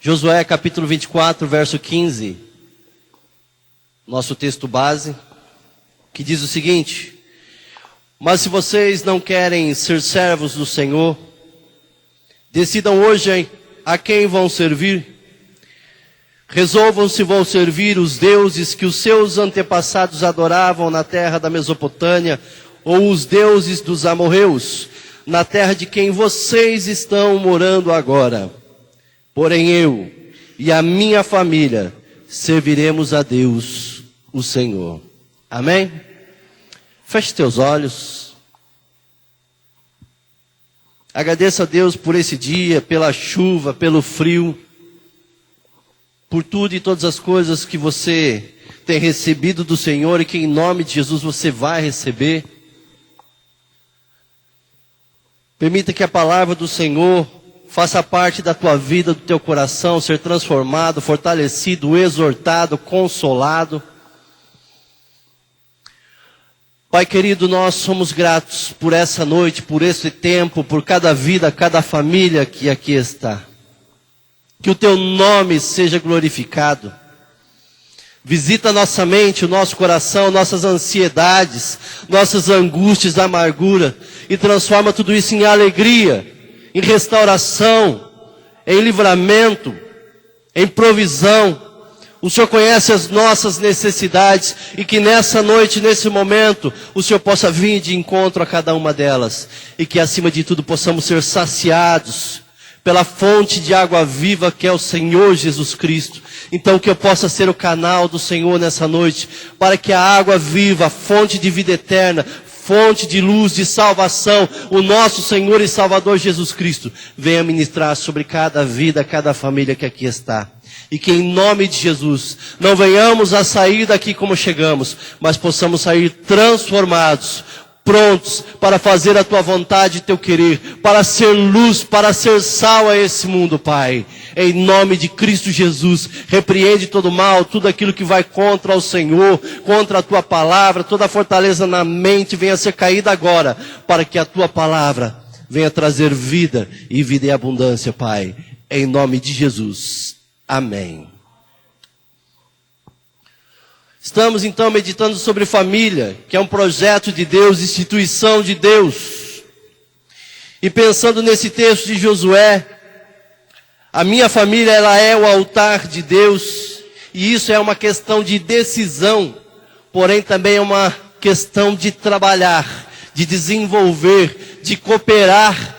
Josué capítulo 24, verso 15, nosso texto base, que diz o seguinte: mas se vocês não querem ser servos do Senhor, decidam hoje a quem vão servir. Resolvam se vão servir os deuses que os seus antepassados adoravam na terra da Mesopotâmia, ou os deuses dos amorreus, na terra de quem vocês estão morando agora. Porém eu e a minha família serviremos a Deus, o Senhor. Amém? Feche teus olhos. Agradeça a Deus por esse dia, pela chuva, pelo frio, por tudo e todas as coisas que você tem recebido do Senhor e que em nome de Jesus você vai receber. Permita que a palavra do Senhor faça parte da tua vida, do teu coração, ser transformado, fortalecido, exortado, consolado. Pai querido, nós somos gratos por essa noite, por esse tempo, por cada vida, cada família que aqui está. Que o teu nome seja glorificado. Visita nossa mente, o nosso coração, nossas ansiedades, nossas angústias, amargura, e transforma tudo isso em alegria, em restauração, em livramento, em provisão. O Senhor conhece as nossas necessidades e que nessa noite, nesse momento, o Senhor possa vir de encontro a cada uma delas. E que acima de tudo possamos ser saciados pela fonte de água viva que é o Senhor Jesus Cristo. Então que eu possa ser o canal do Senhor nessa noite, para que a água viva, a fonte de vida eterna, fonte de luz, de salvação, o nosso Senhor e Salvador Jesus Cristo, venha ministrar sobre cada vida, cada família que aqui está. E que em nome de Jesus, não venhamos a sair daqui como chegamos, mas possamos sair transformados, prontos para fazer a tua vontade e teu querer, para ser luz, para ser sal a esse mundo, Pai. Em nome de Cristo Jesus, repreende todo mal, tudo aquilo que vai contra o Senhor, contra a tua palavra, toda a fortaleza na mente venha ser caída agora, para que a tua palavra venha trazer vida e vida em abundância, Pai. Em nome de Jesus. Amém. Estamos então meditando sobre família, que é um projeto de Deus, instituição de Deus. E pensando nesse texto de Josué, a minha família ela é o altar de Deus, e isso é uma questão de decisão, porém também é uma questão de trabalhar, de desenvolver, de cooperar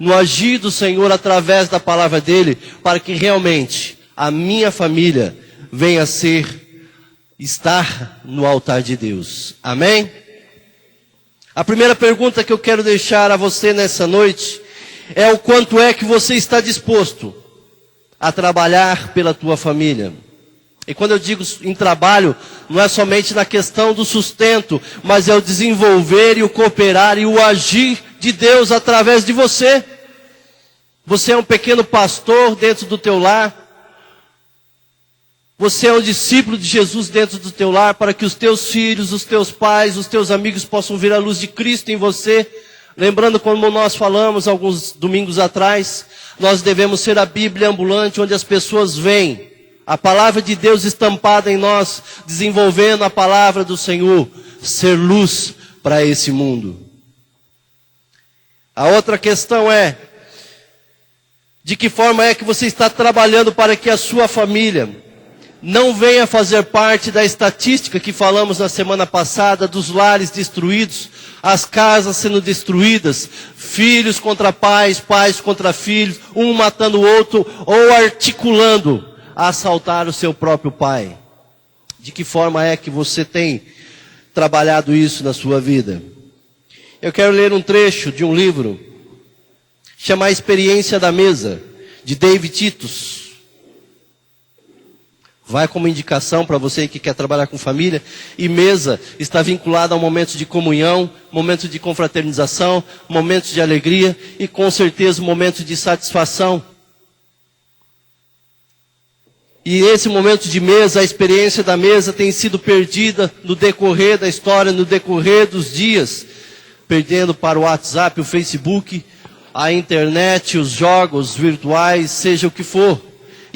no agir do Senhor através da palavra dele, para que realmente a minha família venha a estar no altar de Deus. Amém? A primeira pergunta que eu quero deixar a você nessa noite é o quanto é que você está disposto a trabalhar pela tua família. E quando eu digo em trabalho, não é somente na questão do sustento, mas é o desenvolver e o cooperar e o agir de Deus através de você. Você é um pequeno pastor dentro do teu lar. Você é um discípulo de Jesus dentro do teu lar, para que os teus filhos, os teus pais, os teus amigos possam ver a luz de Cristo em você. Lembrando como nós falamos alguns domingos atrás, nós devemos ser a Bíblia ambulante, onde as pessoas veem a palavra de Deus estampada em nós, desenvolvendo a palavra do Senhor, ser luz para esse mundo. A outra questão é, de que forma é que você está trabalhando para que a sua família não venha fazer parte da estatística que falamos na semana passada, dos lares destruídos, as casas sendo destruídas, filhos contra pais, pais contra filhos, um matando o outro, ou articulando a assaltar o seu próprio pai. De que forma é que você tem trabalhado isso na sua vida? Eu quero ler um trecho de um livro, chamado A Experiência da Mesa, de David Titus. Vai como indicação para você que quer trabalhar com família. E mesa está vinculada a momentos de comunhão, momentos de confraternização, momentos de alegria e com certeza momentos de satisfação. E nesse momento de mesa, a experiência da mesa tem sido perdida no decorrer da história, no decorrer dos dias. Perdendo para o WhatsApp, o Facebook, a internet, os jogos virtuais, seja o que for.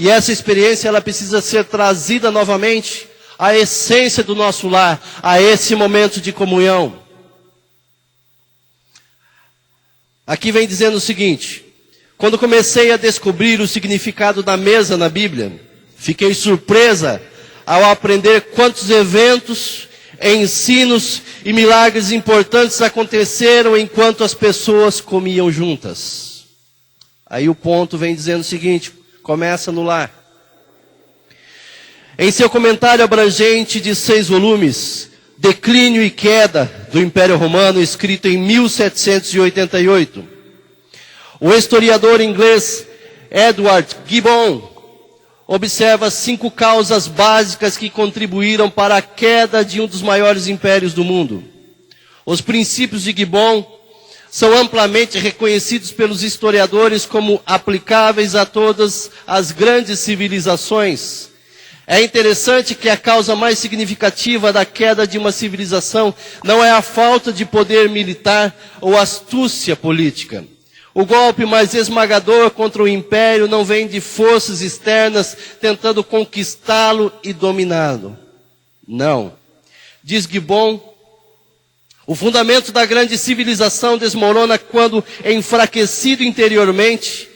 E essa experiência, ela precisa ser trazida novamente à essência do nosso lar, a esse momento de comunhão. Aqui vem dizendo o seguinte: quando comecei a descobrir o significado da mesa na Bíblia, fiquei surpresa ao aprender quantos eventos, ensinos e milagres importantes aconteceram enquanto as pessoas comiam juntas. Aí o ponto vem dizendo o seguinte, começa no lar. Em seu comentário abrangente de 6 volumes, Declínio e Queda do Império Romano, escrito em 1788, o historiador inglês Edward Gibbon observa 5 causas básicas que contribuíram para a queda de um dos maiores impérios do mundo. Os princípios de Gibbon são amplamente reconhecidos pelos historiadores como aplicáveis a todas as grandes civilizações. É interessante que a causa mais significativa da queda de uma civilização não é a falta de poder militar ou astúcia política. O golpe mais esmagador contra o império não vem de forças externas tentando conquistá-lo e dominá-lo. Não. Diz Gibbon, o fundamento da grande civilização desmorona quando enfraquecido interiormente,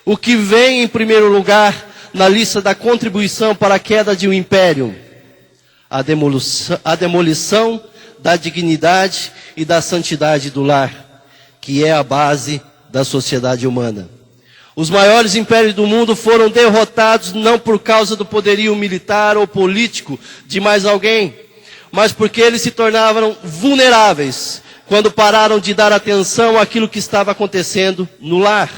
o que vem em primeiro lugar na lista da contribuição para a queda de um império: a demolição da dignidade e da santidade do lar, que é a base da sociedade humana. Os maiores impérios do mundo foram derrotados não por causa do poderio militar ou político de mais alguém, mas porque eles se tornaram vulneráveis quando pararam de dar atenção àquilo que estava acontecendo no lar.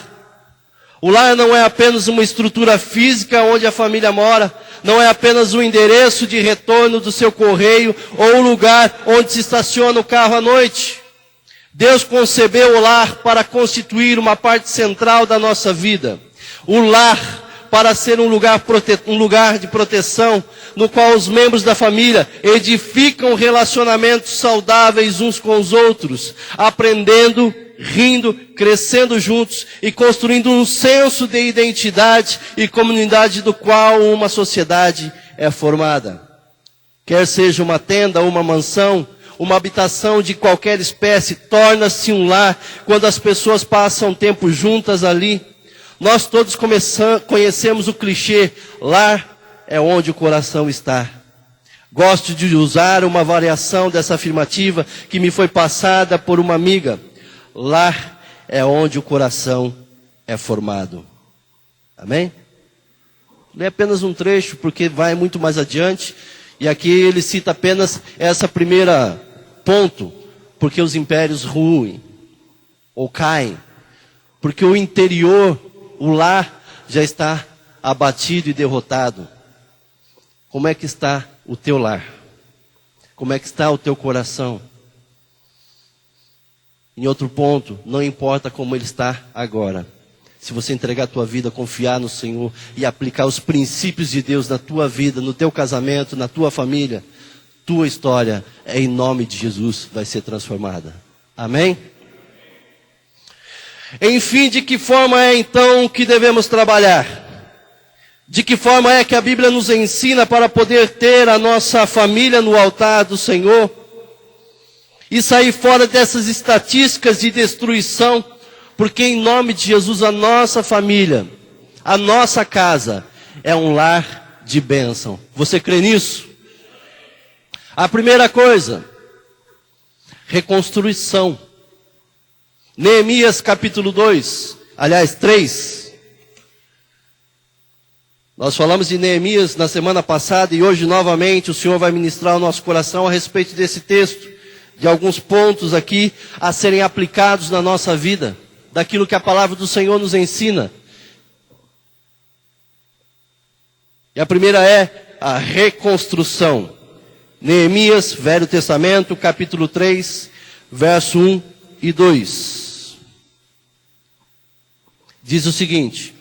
O lar não é apenas uma estrutura física onde a família mora, não é apenas um endereço de retorno do seu correio ou um lugar onde se estaciona o carro à noite. Deus concebeu o lar para constituir uma parte central da nossa vida. O lar para ser um lugar de proteção, no qual os membros da família edificam relacionamentos saudáveis uns com os outros, aprendendo, rindo, crescendo juntos e construindo um senso de identidade e comunidade do qual uma sociedade é formada. Quer seja uma tenda ou uma mansão, uma habitação de qualquer espécie, torna-se um lar quando as pessoas passam tempo juntas ali. Nós todos conhecemos o clichê, lar é onde o coração está. Gosto de usar uma variação dessa afirmativa que me foi passada por uma amiga. Lar é onde o coração é formado. Amém? Lê apenas um trecho, porque vai muito mais adiante. E aqui ele cita apenas essa primeira ponto, porque os impérios ruem ou caem, porque o interior, o lar, já está abatido e derrotado. Como é que está o teu lar? Como é que está o teu coração? Em outro ponto, não importa como ele está agora. Se você entregar a tua vida, confiar no Senhor e aplicar os princípios de Deus na tua vida, no teu casamento, na tua família, tua história, em nome de Jesus, vai ser transformada. Amém? Enfim, de que forma é então que devemos trabalhar? De que forma é que a Bíblia nos ensina para poder ter a nossa família no altar do Senhor? E sair fora dessas estatísticas de destruição, porque em nome de Jesus a nossa família, a nossa casa é um lar de bênção. Você crê nisso? A primeira coisa, reconstrução. Neemias capítulo 3. Nós falamos de Neemias na semana passada e hoje novamente o Senhor vai ministrar ao nosso coração a respeito desse texto, de alguns pontos aqui a serem aplicados na nossa vida, daquilo que a palavra do Senhor nos ensina. E a primeira é a reconstrução. Neemias, Velho Testamento, capítulo 3, verso 1 e 2. Diz o seguinte: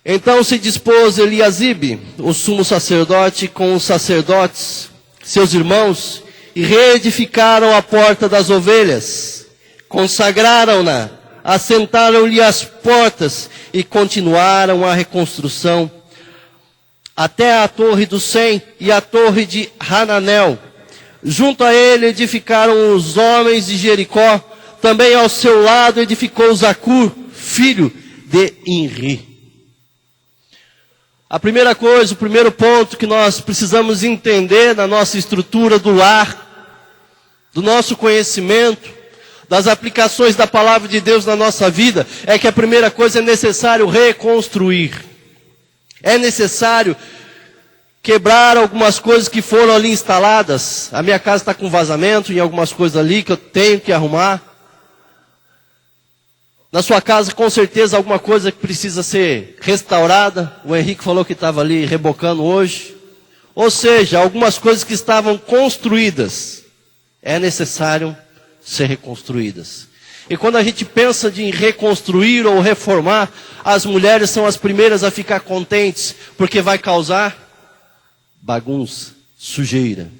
então se dispôs Eliasibe, o sumo sacerdote, com os sacerdotes, seus irmãos, e reedificaram a porta das ovelhas, consagraram-na assentaram-lhe as portas e continuaram a reconstrução até a torre do Sem e a torre de Hananel. Junto a ele edificaram os homens de Jericó. Também ao seu lado edificou Zacur, filho de Inri. A primeira coisa, o primeiro ponto que nós precisamos entender na nossa estrutura do lar, do nosso conhecimento, das aplicações da palavra de Deus na nossa vida, é que a primeira coisa é necessário reconstruir. É necessário quebrar algumas coisas que foram ali instaladas. A minha casa está com vazamento em algumas coisas ali que eu tenho que arrumar. Na sua casa, com certeza, alguma coisa que precisa ser restaurada. O Henrique falou que estava ali rebocando hoje. Ou seja, algumas coisas que estavam construídas, é necessário ser reconstruídas. E quando a gente pensa em reconstruir ou reformar, as mulheres são as primeiras a ficar contentes, porque vai causar bagunça, sujeira.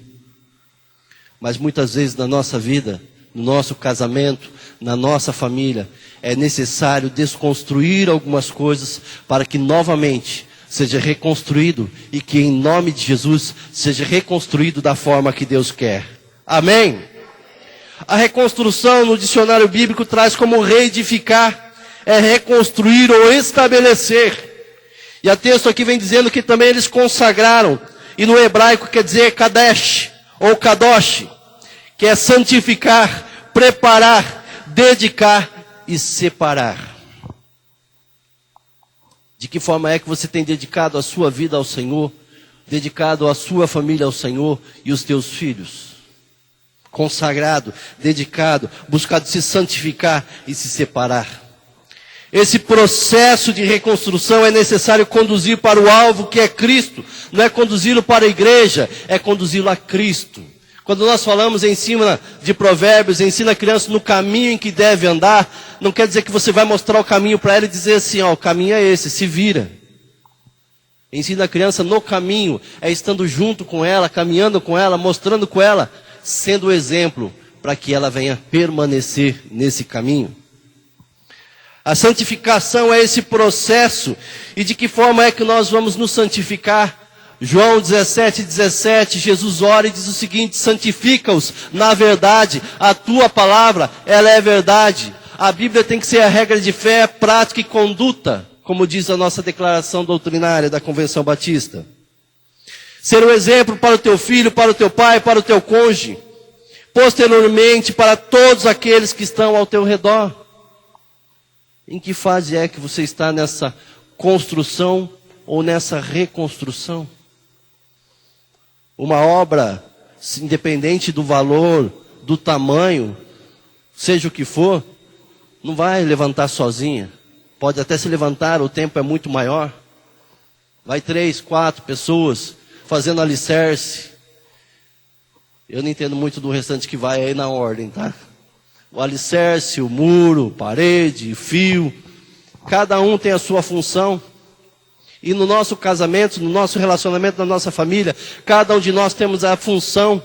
Mas muitas vezes na nossa vida, no nosso casamento, na nossa família, é necessário desconstruir algumas coisas para que novamente seja reconstruído e que em nome de Jesus seja reconstruído da forma que Deus quer. Amém? A reconstrução no dicionário bíblico traz como reedificar, é reconstruir ou estabelecer. E o texto aqui vem dizendo que também eles consagraram, e no hebraico quer dizer kadesh ou kadosh, que é santificar, preparar, dedicar e separar. De que forma é que você tem dedicado a sua vida ao Senhor, dedicado a sua família ao Senhor e os teus filhos? Consagrado, dedicado, buscado se santificar e se separar. Esse processo de reconstrução é necessário conduzir para o alvo que é Cristo. Não é conduzi-lo para a igreja, é conduzi-lo a Cristo. Quando nós falamos em cima de Provérbios, ensina a criança no caminho em que deve andar, não quer dizer que você vai mostrar o caminho para ela e dizer assim, ó, o caminho é esse, se vira. Ensina a criança no caminho, é estando junto com ela, caminhando com ela, mostrando com ela, sendo o exemplo para que ela venha permanecer nesse caminho. A santificação é esse processo. E de que forma é que nós vamos nos santificar? João 17:17, Jesus ora e diz o seguinte: santifica-os na verdade, a tua palavra, ela é verdade. A Bíblia tem que ser a regra de fé, prática e conduta, como diz a nossa declaração doutrinária da Convenção Batista. Ser um exemplo para o teu filho, para o teu pai, para o teu cônjuge, posteriormente para todos aqueles que estão ao teu redor. Em que fase é que você está nessa construção ou nessa reconstrução? Uma obra, independente do valor, do tamanho, seja o que for, não vai levantar sozinha. Pode até se levantar, o tempo é muito maior. Vai 3, 4 pessoas fazendo alicerce. Eu não entendo muito do restante que vai aí na ordem, tá? O alicerce, o muro, parede, fio. Cada um tem a sua função. E no nosso casamento, no nosso relacionamento, na nossa família, cada um de nós temos a função.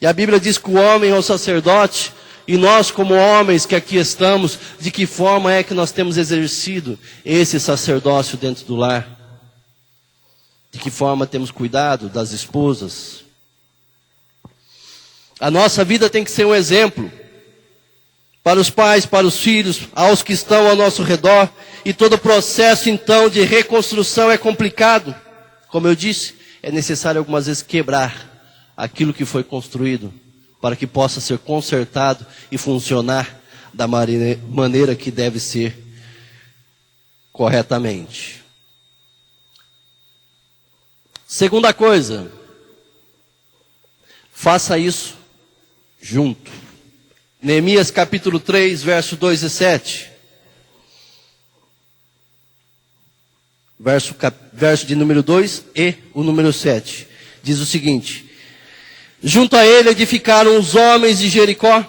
E a Bíblia diz que o homem é o sacerdote. E nós, como homens que aqui estamos, de que forma é que nós temos exercido esse sacerdócio dentro do lar? De que forma temos cuidado das esposas? A nossa vida tem que ser um exemplo para os pais, para os filhos, aos que estão ao nosso redor. E todo o processo, então, de reconstrução é complicado. Como eu disse, é necessário algumas vezes quebrar aquilo que foi construído, para que possa ser consertado e funcionar da maneira que deve ser corretamente. Segunda coisa, faça isso junto. Neemias capítulo 3, verso 2 e 7. Verso de número 2 e o número 7. Diz o seguinte: junto a ele edificaram os homens de Jericó.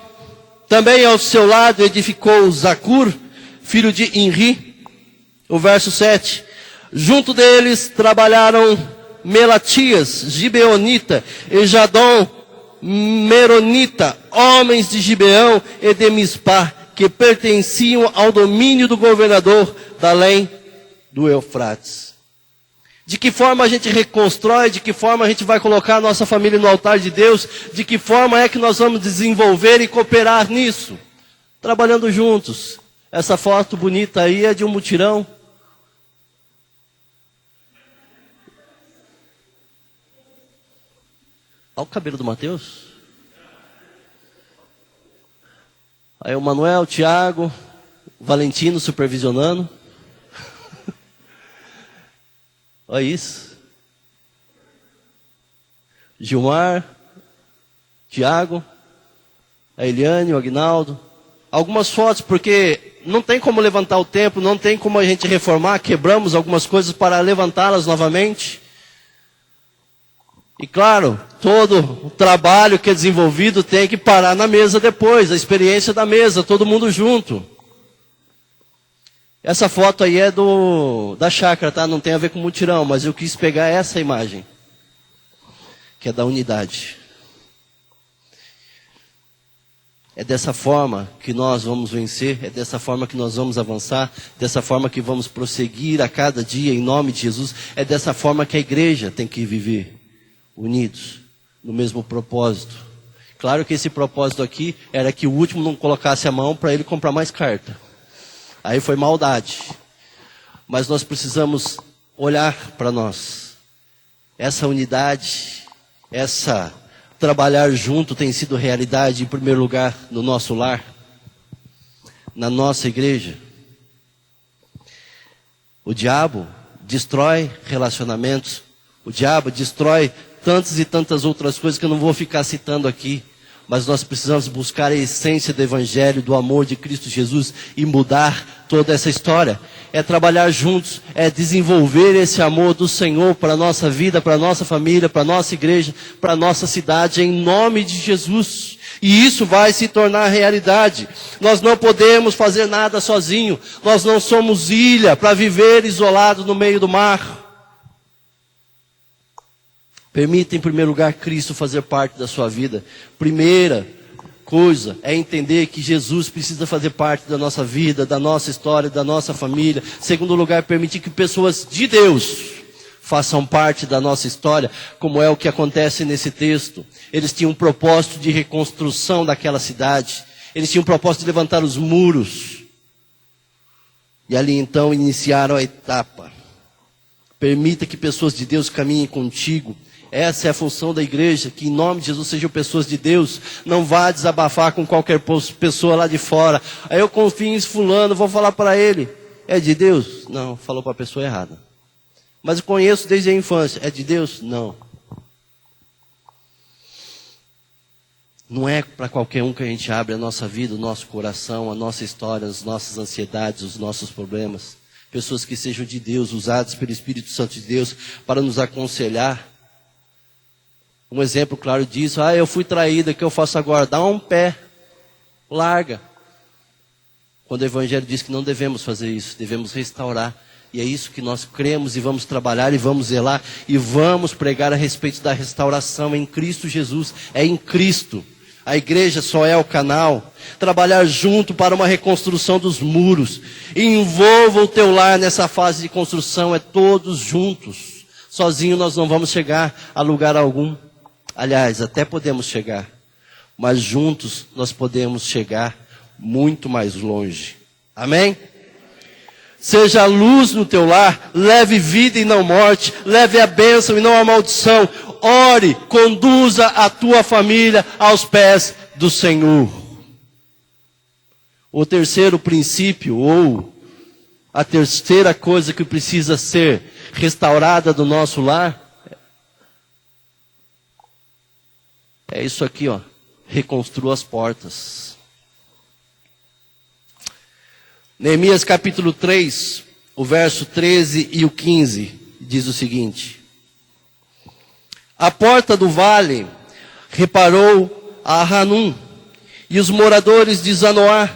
Também ao seu lado edificou Zacur, filho de Inri. O verso 7. Junto deles trabalharam Melatias, Gibeonita, e Jadon, Meronita, homens de Gibeão e de Mispá, que pertenciam ao domínio do governador da além do Eufrates. De que forma a gente reconstrói, de que forma a gente vai colocar a nossa família no altar de Deus, de que forma é que nós vamos desenvolver e cooperar nisso? Trabalhando juntos. Essa foto bonita aí é de um mutirão. Olha o cabelo do Mateus. Aí o Manuel, o Tiago, o Valentino supervisionando. Olha isso. Gilmar, Tiago, a Eliane, o Aguinaldo. Algumas fotos, porque não tem como levantar o templo, não tem como a gente reformar, quebramos algumas coisas para levantá-las novamente. E claro, todo o trabalho que é desenvolvido tem que parar na mesa depois, a experiência da mesa, todo mundo junto. Essa foto aí é da chácara, tá? Não tem a ver com mutirão, mas eu quis pegar essa imagem, que é da unidade. É dessa forma que nós vamos vencer, é dessa forma que nós vamos avançar, dessa forma que vamos prosseguir a cada dia em nome de Jesus. É dessa forma que a igreja tem que viver, unidos, no mesmo propósito. Claro que esse propósito aqui era que o último não colocasse a mão para ele comprar mais carta. Aí foi maldade. Mas nós precisamos olhar para nós. Essa unidade, trabalhar junto tem sido realidade, em primeiro lugar, no nosso lar, na nossa igreja. O diabo destrói relacionamentos, o diabo destrói tantas e tantas outras coisas que eu não vou ficar citando aqui. Mas nós precisamos buscar a essência do Evangelho, do amor de Cristo Jesus e mudar toda essa história. É trabalhar juntos, é desenvolver esse amor do Senhor para a nossa vida, para a nossa família, para a nossa igreja, para a nossa cidade, em nome de Jesus. E isso vai se tornar realidade. Nós não podemos fazer nada sozinho. Nós não somos ilha para viver isolados no meio do mar. Permita, em primeiro lugar, Cristo fazer parte da sua vida. Primeira coisa é entender que Jesus precisa fazer parte da nossa vida, da nossa história, da nossa família. Segundo lugar, permitir que pessoas de Deus façam parte da nossa história, como é o que acontece nesse texto. Eles tinham um propósito de reconstrução daquela cidade. Eles tinham um propósito de levantar os muros. E ali então iniciaram a etapa. Permita que pessoas de Deus caminhem contigo. Essa é a função da igreja, que em nome de Jesus sejam pessoas de Deus. Não vá desabafar com qualquer pessoa lá de fora. Aí eu confio em fulano, vou falar para ele. É de Deus? Não, falou para a pessoa errada. Mas eu conheço desde a infância. É de Deus? Não. Não é para qualquer um que a gente abre a nossa vida, o nosso coração, a nossa história, as nossas ansiedades, os nossos problemas. Pessoas que sejam de Deus, usadas pelo Espírito Santo de Deus para nos aconselhar. Um exemplo claro disso, eu fui traída, o que eu faço agora? Dá um pé, larga. Quando o Evangelho diz que não devemos fazer isso, devemos restaurar. E é isso que nós cremos e vamos trabalhar e vamos zelar e vamos pregar a respeito da restauração em Cristo Jesus. É em Cristo. A igreja só é o canal. Trabalhar junto para uma reconstrução dos muros. Envolva o teu lar nessa fase de construção, é todos juntos. Sozinho nós não vamos chegar a lugar algum. Aliás, até podemos chegar, mas juntos nós podemos chegar muito mais longe. Amém? Seja a luz no teu lar, leve vida e não morte, leve a bênção e não a maldição. Ore, conduza a tua família aos pés do Senhor. O terceiro princípio, ou a terceira coisa que precisa ser restaurada do nosso lar, é isso aqui, ó. Reconstrua as portas. Neemias capítulo 3, o verso 13 e o 15, diz o seguinte. A porta do vale reparou a Hanum, e os moradores de Zanoá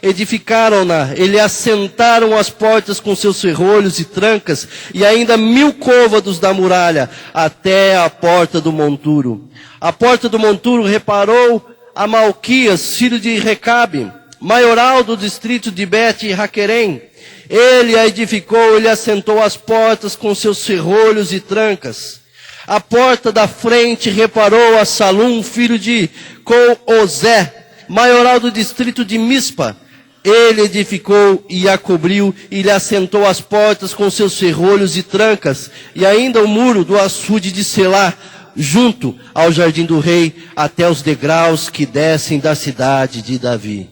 edificaram-na, e lhe assentaram as portas com seus ferrolhos e trancas, e ainda 1000 côvados da muralha, até a porta do monturo. A porta do monturo reparou a Malquias, filho de Recabe, maioral do distrito de Bet-Raquerem. Ele a edificou, ele assentou as portas com seus ferrolhos e trancas. A porta da frente reparou a Salum, filho de Coozé, maioral do distrito de Mispa. Ele edificou e a cobriu, e lhe assentou as portas com seus ferrolhos e trancas, e ainda o muro do açude de Selá, junto ao jardim do rei, até os degraus que descem da cidade de Davi.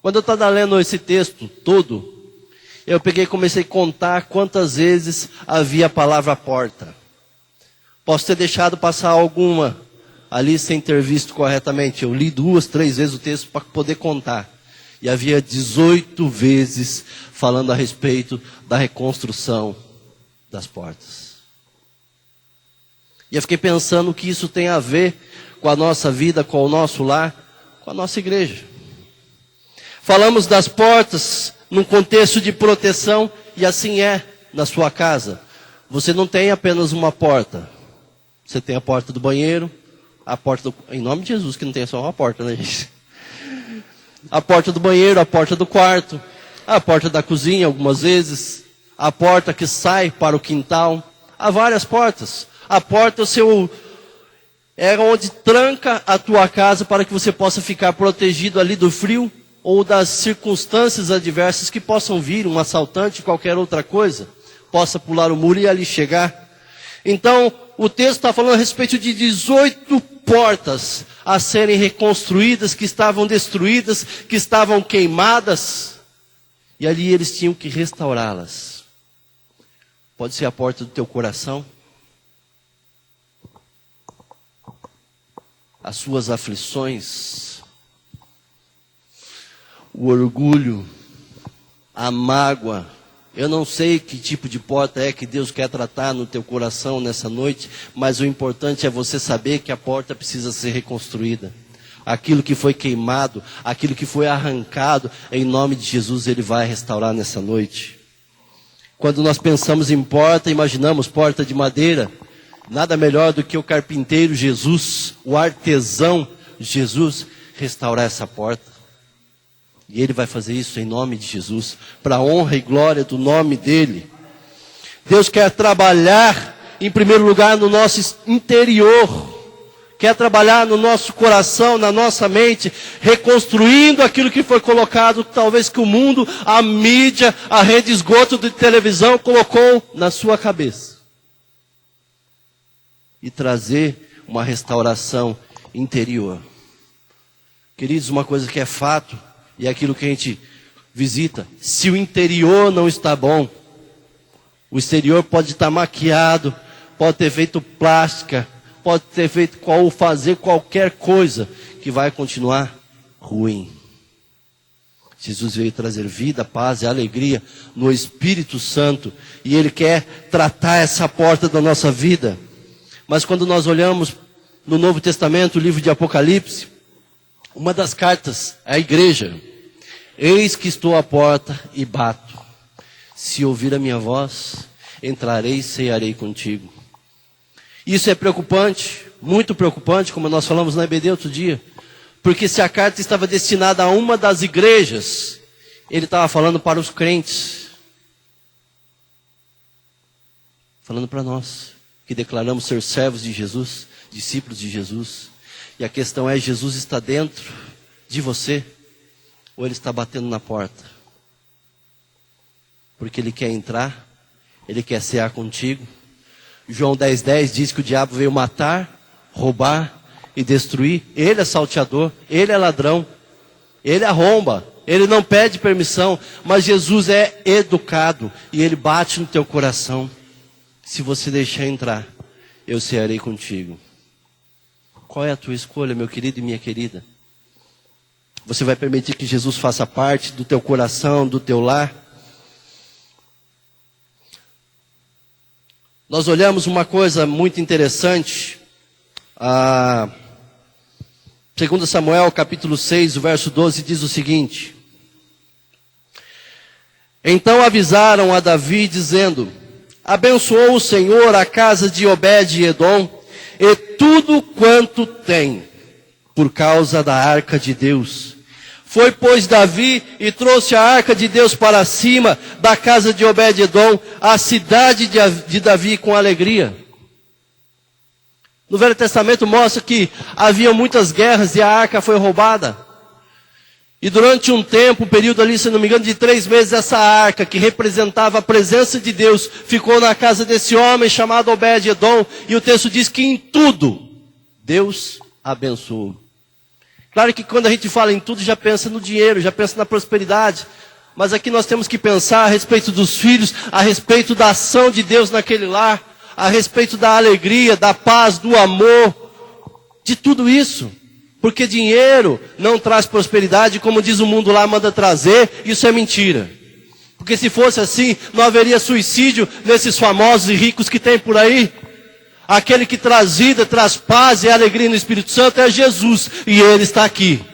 Quando eu estava lendo esse texto todo, eu peguei e comecei a contar quantas vezes havia a palavra porta. Posso ter deixado passar alguma ali sem ter visto corretamente. Eu li 2, 3 vezes o texto para poder contar. E havia 18 vezes falando a respeito da reconstrução das portas. E eu fiquei pensando que isso tem a ver com a nossa vida, com o nosso lar, com a nossa igreja. Falamos das portas num contexto de proteção, e assim é na sua casa. Você não tem apenas uma porta. Você tem a porta do banheiro, a porta em nome de Jesus, que não tem só uma porta, né, gente? A porta do banheiro, a porta do quarto, a porta da cozinha, algumas vezes, a porta que sai para o quintal. Há várias portas. A porta é onde tranca a tua casa para que você possa ficar protegido ali do frio ou das circunstâncias adversas que possam vir, um assaltante, qualquer outra coisa, possa pular o muro e ali chegar. Então, o texto está falando a respeito de 18 portas a serem reconstruídas, que estavam destruídas, que estavam queimadas, e ali eles tinham que restaurá-las. Pode ser a porta do teu coração, as suas aflições, o orgulho, a mágoa. Eu não sei que tipo de porta é que Deus quer tratar no teu coração nessa noite, mas o importante é você saber que a porta precisa ser reconstruída. Aquilo que foi queimado, aquilo que foi arrancado, em nome de Jesus, Ele vai restaurar nessa noite. Quando nós pensamos em porta, imaginamos porta de madeira. Nada melhor do que o carpinteiro Jesus, o artesão Jesus, restaurar essa porta. E Ele vai fazer isso em nome de Jesus, para a honra e glória do nome dEle. Deus quer trabalhar, em primeiro lugar, no nosso interior. Quer trabalhar no nosso coração, na nossa mente, reconstruindo aquilo que foi colocado, talvez que o mundo, a mídia, a rede de esgoto de televisão colocou na sua cabeça. E trazer uma restauração interior. Queridos, uma coisa que é fato, e é aquilo que a gente visita, se o interior não está bom, o exterior pode estar maquiado, pode ter feito plástica, pode ter feito ou fazer qualquer coisa que vai continuar ruim. Jesus veio trazer vida, paz e alegria no Espírito Santo, e Ele quer tratar essa porta da nossa vida. Mas quando nós olhamos no Novo Testamento, o livro de Apocalipse, uma das cartas à igreja: eis que estou à porta e bato. Se ouvir a minha voz, entrarei e cearei contigo. Isso é preocupante, muito preocupante, como nós falamos na EBD outro dia. Porque se a carta estava destinada a uma das igrejas, ele estava falando para os crentes. Falando para nós, que declaramos ser servos de Jesus, discípulos de Jesus. E a questão é, Jesus está dentro de você, ou Ele está batendo na porta? Porque Ele quer entrar, Ele quer cear contigo. João 10:10 diz que o diabo veio matar, roubar e destruir. Ele é salteador, ele é ladrão, ele arromba, ele não pede permissão, mas Jesus é educado e Ele bate no teu coração. Se você deixar entrar, eu cearei contigo. Qual é a tua escolha, meu querido e minha querida? Você vai permitir que Jesus faça parte do teu coração, do teu lar? Nós olhamos uma coisa muito interessante. 2 Samuel capítulo 6, o verso 12 diz o seguinte: então avisaram a Davi dizendo: abençoou o Senhor a casa de Obed-edom e tudo quanto tem, por causa da arca de Deus. Foi, pois, Davi e trouxe a arca de Deus para cima da casa de Obed-edom, a cidade de Davi, com alegria. No Velho Testamento mostra que havia muitas guerras e a arca foi roubada. E durante um tempo, um período ali, se não me engano, de 3 meses, essa arca, que representava a presença de Deus, ficou na casa desse homem chamado Obed-edom. E o texto diz que em tudo, Deus abençoou. Claro que quando a gente fala em tudo, já pensa no dinheiro, já pensa na prosperidade. Mas aqui nós temos que pensar a respeito dos filhos, a respeito da ação de Deus naquele lar, a respeito da alegria, da paz, do amor, de tudo isso. Porque dinheiro não traz prosperidade, como diz o mundo lá, manda trazer, isso é mentira. Porque se fosse assim, não haveria suicídio nesses famosos e ricos que tem por aí. Aquele que traz vida, traz paz e alegria no Espírito Santo é Jesus, e Ele está aqui.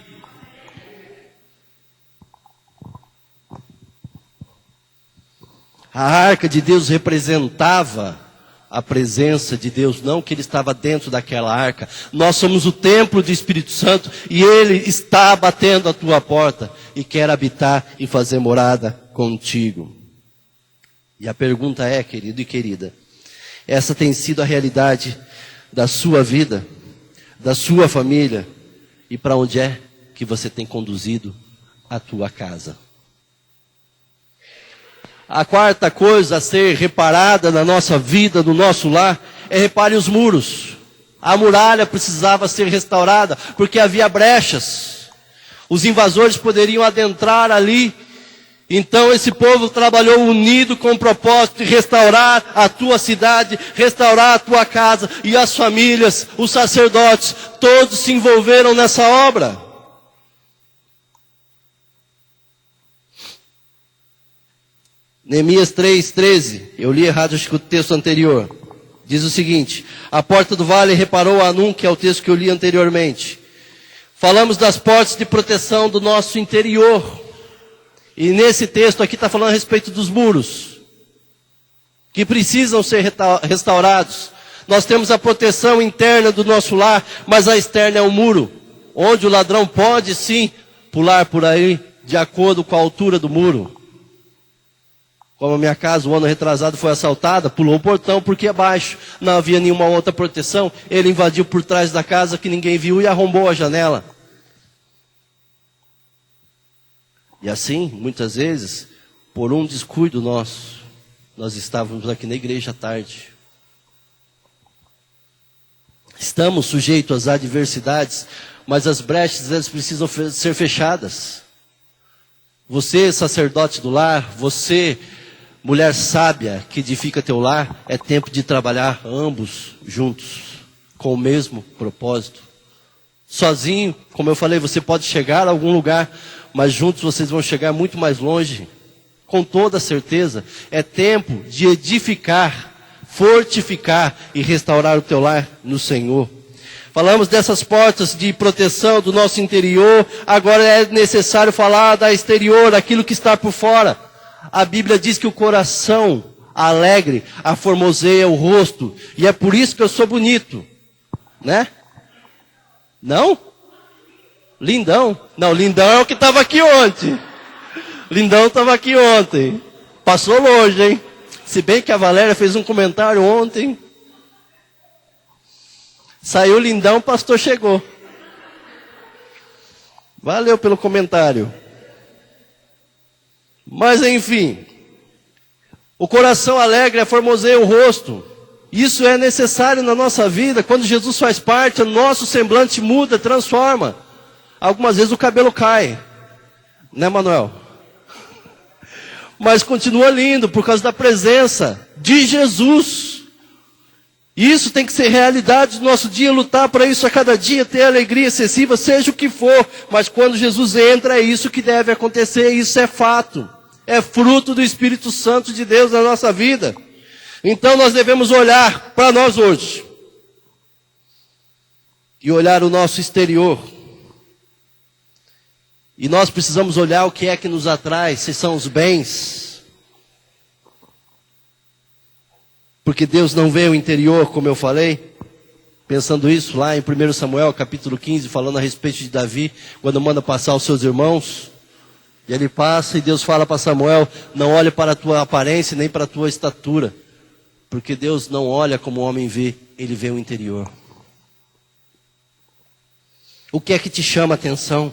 A arca de Deus representava a presença de Deus, não que Ele estava dentro daquela arca. Nós somos o templo do Espírito Santo, e Ele está batendo a tua porta, e quer habitar e fazer morada contigo. E a pergunta é, querido e querida, essa tem sido a realidade da sua vida, da sua família, e para onde é que você tem conduzido a tua casa? A quarta coisa a ser reparada na nossa vida, no nosso lar, é repare os muros. A muralha precisava ser restaurada, porque havia brechas. Os invasores poderiam adentrar ali. Então esse povo trabalhou unido com o propósito de restaurar a tua cidade, restaurar a tua casa, e as famílias, os sacerdotes, todos se envolveram nessa obra. Neemias 3:13, eu li errado, acho que o texto anterior, diz o seguinte: a porta do vale reparou Hanum, que é o texto que eu li anteriormente. Falamos das portas de proteção do nosso interior. E nesse texto aqui está falando a respeito dos muros, que precisam ser restaurados. Nós temos a proteção interna do nosso lar, mas a externa é o muro, onde o ladrão pode sim pular por aí, de acordo com a altura do muro. Como a minha casa, o ano retrasado, foi assaltada, pulou o portão porque abaixo não havia nenhuma outra proteção. Ele invadiu por trás da casa que ninguém viu e arrombou a janela. E assim, muitas vezes, por um descuido nosso, nós estávamos aqui na igreja à tarde. Estamos sujeitos às adversidades, mas as brechas, elas precisam ser fechadas. Você, sacerdote do lar, você, mulher sábia que edifica teu lar, é tempo de trabalhar ambos juntos, com o mesmo propósito. Sozinho, como eu falei, você pode chegar a algum lugar, mas juntos vocês vão chegar muito mais longe, com toda certeza. É tempo de edificar, fortificar e restaurar o teu lar no Senhor. Falamos dessas portas de proteção do nosso interior, agora é necessário falar da exterior, daquilo que está por fora. A Bíblia diz que o coração alegre aformoseia o rosto, e é por isso que eu sou bonito, né? Não? Lindão? Não, Lindão é o que estava aqui ontem. Lindão estava aqui ontem. Passou longe, hein? Se bem que a Valéria fez um comentário ontem. Saiu Lindão, o pastor chegou. Valeu pelo comentário. Mas enfim, o coração alegre aformoseia o rosto. Isso é necessário na nossa vida. Quando Jesus faz parte, o nosso semblante muda, transforma. Algumas vezes o cabelo cai, né, Manuel? Mas continua lindo por causa da presença de Jesus. Isso tem que ser realidade do nosso dia, lutar para isso a cada dia, ter alegria excessiva, seja o que for. Mas quando Jesus entra, é isso que deve acontecer, isso é fato. É fruto do Espírito Santo de Deus na nossa vida. Então nós devemos olhar para nós hoje. E olhar o nosso exterior. E nós precisamos olhar o que é que nos atrai, se são os bens. Porque Deus não vê o interior, como eu falei. Pensando isso lá em 1 Samuel, capítulo 15, falando a respeito de Davi, quando manda passar os seus irmãos. E ele passa e Deus fala para Samuel, não olhe para a tua aparência, nem para a tua estatura. Porque Deus não olha como o homem vê, Ele vê o interior. O que é que te chama a atenção?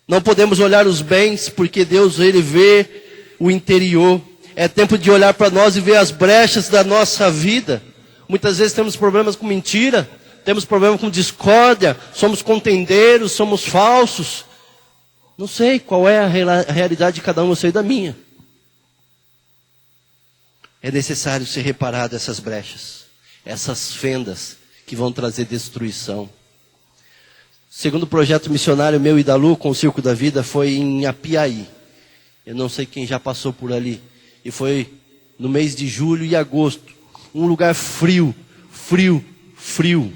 Não podemos olhar os bens, porque Deus, Ele vê o interior. É tempo de olhar para nós e ver as brechas da nossa vida. Muitas vezes temos problemas com mentira, temos problemas com discórdia, somos contendeiros, somos falsos. Não sei qual é a realidade de cada um, eu sei da minha. É necessário ser reparado essas brechas, essas fendas que vão trazer destruição. Segundo o projeto missionário meu e da Lu, com o Circo da Vida, foi em Apiaí. Eu não sei quem já passou por ali. E foi no mês de julho e agosto. Um lugar frio, frio, frio.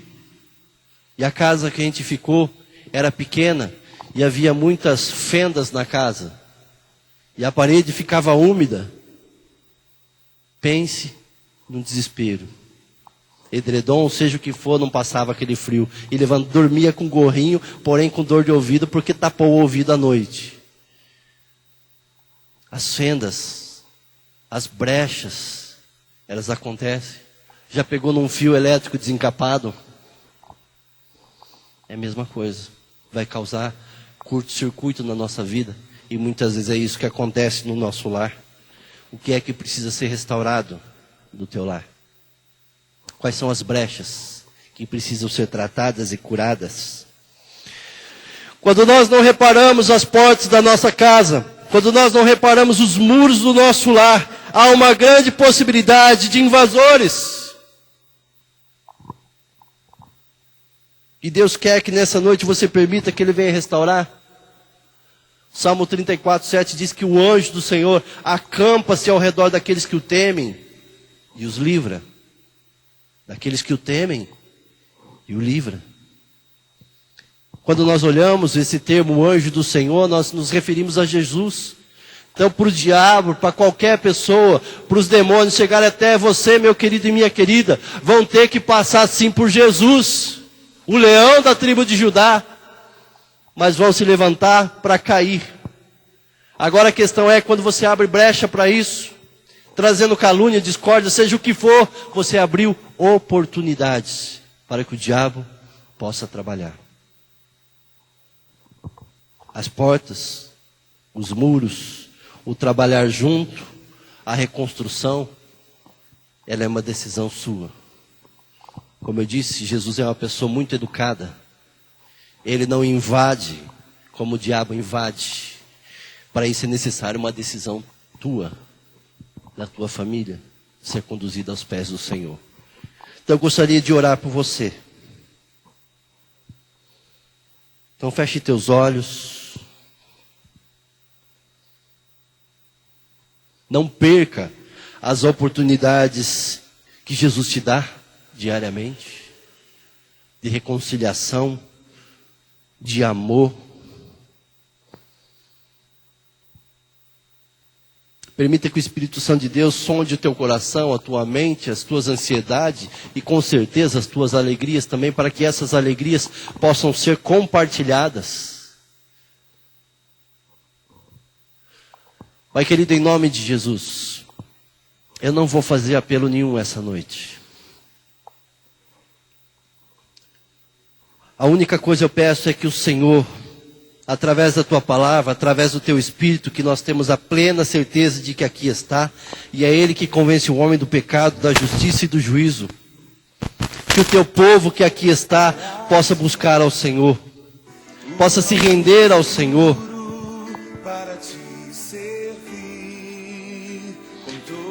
E a casa que a gente ficou era pequena e havia muitas fendas na casa. E a parede ficava úmida. Pense no desespero. Edredom, seja o que for, não passava aquele frio. E dormia com gorrinho, porém com dor de ouvido, porque tapou o ouvido à noite. As fendas, as brechas, elas acontecem. Já pegou num fio elétrico desencapado? É a mesma coisa. Vai causar curto-circuito na nossa vida. E muitas vezes é isso que acontece no nosso lar. O que é que precisa ser restaurado do teu lar? Quais são as brechas que precisam ser tratadas e curadas? Quando nós não reparamos as portas da nossa casa, quando nós não reparamos os muros do nosso lar, há uma grande possibilidade de invasores. E Deus quer que nessa noite você permita que Ele venha restaurar. Salmo 34, 7 diz que o anjo do Senhor acampa-se ao redor daqueles que o temem e os livra. Daqueles que o temem e o livra. Quando nós olhamos esse termo anjo do Senhor, nós nos referimos a Jesus. Então para o diabo, para qualquer pessoa, para os demônios chegarem até você, meu querido e minha querida, vão ter que passar sim por Jesus, o leão da tribo de Judá. Mas vão se levantar para cair. Agora a questão é, quando você abre brecha para isso, trazendo calúnia, discórdia, seja o que for, você abriu oportunidades para que o diabo possa trabalhar. As portas, os muros, o trabalhar junto, a reconstrução, ela é uma decisão sua. Como eu disse, Jesus é uma pessoa muito educada. Ele não invade como o diabo invade. Para isso é necessário uma decisão tua, da tua família, ser conduzida aos pés do Senhor. Então eu gostaria de orar por você. Então feche teus olhos. Não perca as oportunidades que Jesus te dá diariamente, de reconciliação, de amor. Permita que o Espírito Santo de Deus sonde o teu coração, a tua mente, as tuas ansiedades e com certeza as tuas alegrias também, para que essas alegrias possam ser compartilhadas. Pai querido, em nome de Jesus, eu não vou fazer apelo nenhum essa noite. A única coisa eu peço é que o Senhor, através da Tua palavra, através do Teu Espírito, que nós temos a plena certeza de que aqui está, e é Ele que convence o homem do pecado, da justiça e do juízo. Que o Teu povo que aqui está, possa buscar ao Senhor, possa se render ao Senhor.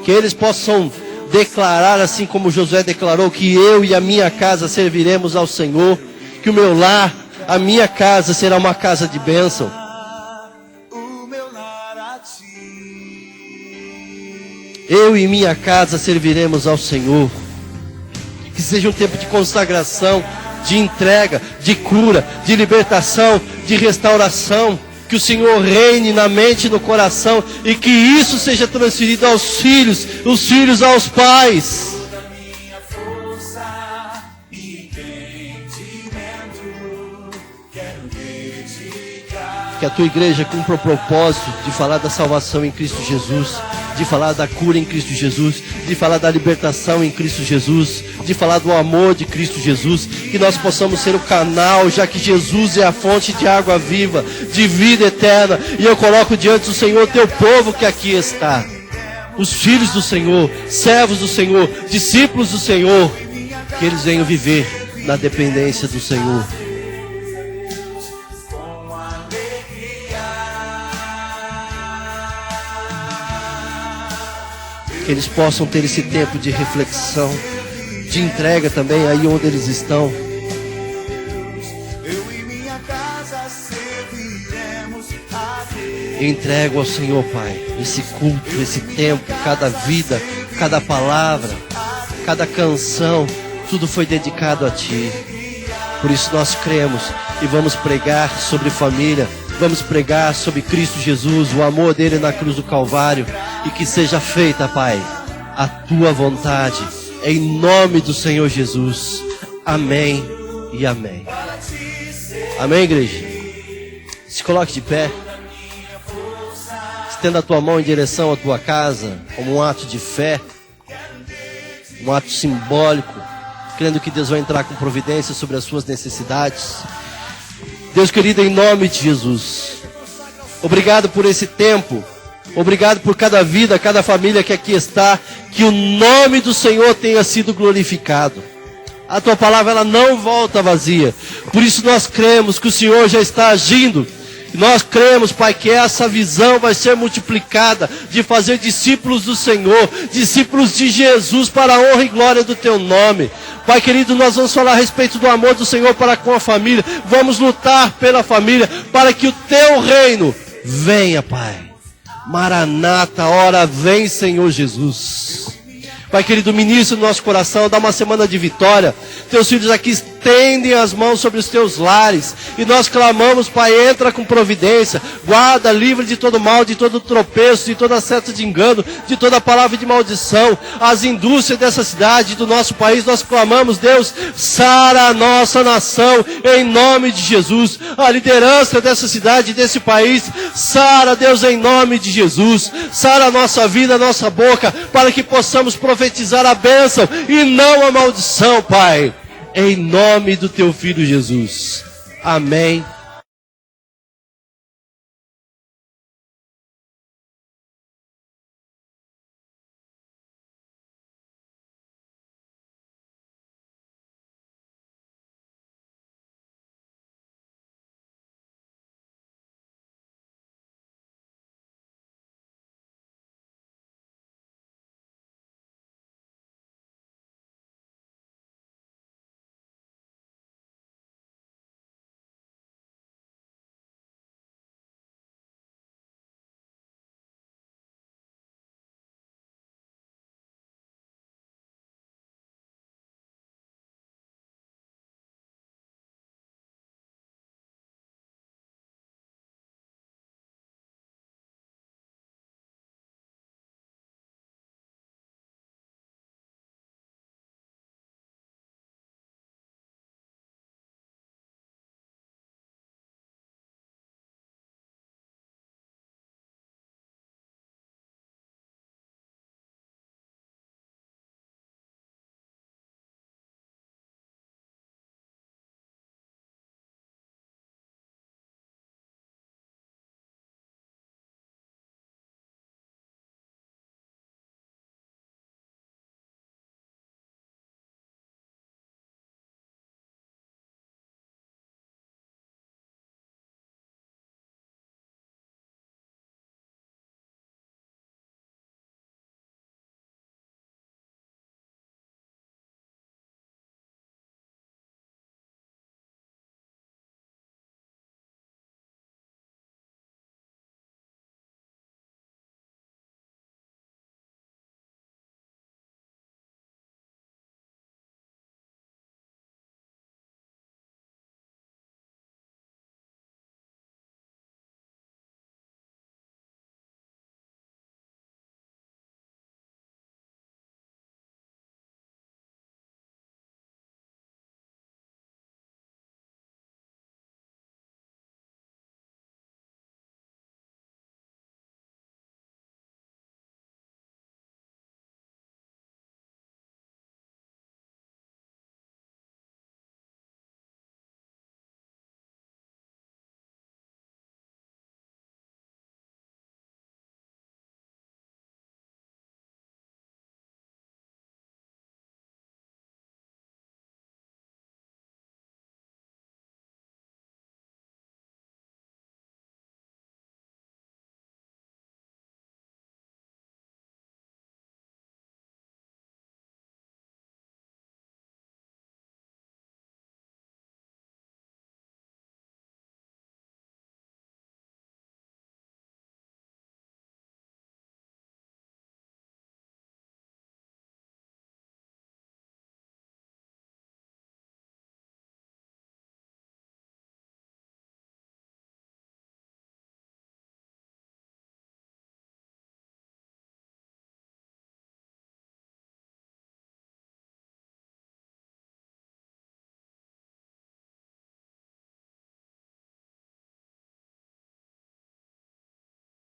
Que eles possam declarar, assim como Josué declarou, que eu e a minha casa serviremos ao Senhor. Que o meu lar, a minha casa será uma casa de bênção. Eu e minha casa serviremos ao Senhor. Que seja um tempo de consagração, de entrega, de cura, de libertação, de restauração. Que o Senhor reine na mente e no coração. E que isso seja transferido aos filhos, os filhos aos pais. que a tua igreja cumpra o propósito de falar da salvação em Cristo Jesus, de falar da cura em Cristo Jesus, de falar da libertação em Cristo Jesus, de falar do amor de Cristo Jesus, que nós possamos ser o canal, já que Jesus é a fonte de água viva, de vida eterna. E eu coloco diante do Senhor teu povo que aqui está, os filhos do Senhor, servos do Senhor, discípulos do Senhor, que eles venham viver na dependência do Senhor. Que eles possam ter esse tempo de reflexão, de entrega também aí onde eles estão. Eu entrego ao Senhor, Pai, esse culto, esse tempo, cada vida, cada palavra, cada canção, tudo foi dedicado a Ti. Por isso nós cremos e vamos pregar sobre família, vamos pregar sobre Cristo Jesus, o amor dele na cruz do Calvário, e que seja feita, Pai, a Tua vontade, em nome do Senhor Jesus. Amém e amém. Amém, igreja? Se coloque de pé. Estenda a tua mão em direção à tua casa, como um ato de fé, um ato simbólico, crendo que Deus vai entrar com providência sobre as suas necessidades. Deus querido, em nome de Jesus, obrigado por esse tempo, obrigado por cada vida, cada família que aqui está, que o nome do Senhor tenha sido glorificado. A tua palavra, ela não volta vazia, por isso nós cremos que o Senhor já está agindo. Nós cremos, Pai, que essa visão vai ser multiplicada, de fazer discípulos do Senhor, discípulos de Jesus, para a honra e glória do Teu nome. Pai querido, nós vamos falar a respeito do amor do Senhor para com a família, vamos lutar pela família, para que o Teu reino venha, Pai. Maranata, ora vem, Senhor Jesus. Pai querido, ministra no nosso coração, dá uma semana de vitória. Teus filhos aqui estendem as mãos sobre os teus lares, e nós clamamos, Pai, entra com providência, guarda, livre de todo mal, de todo tropeço, de toda seta de engano, de toda palavra de maldição. As indústrias dessa cidade, do nosso país, nós clamamos, Deus, sara a nossa nação, em nome de Jesus. A liderança dessa cidade, desse país, sara, Deus, em nome de Jesus. Sara a nossa vida, a nossa boca, para que possamos profetizar a bênção e não a maldição, Pai. Em nome do Teu Filho Jesus. Amém.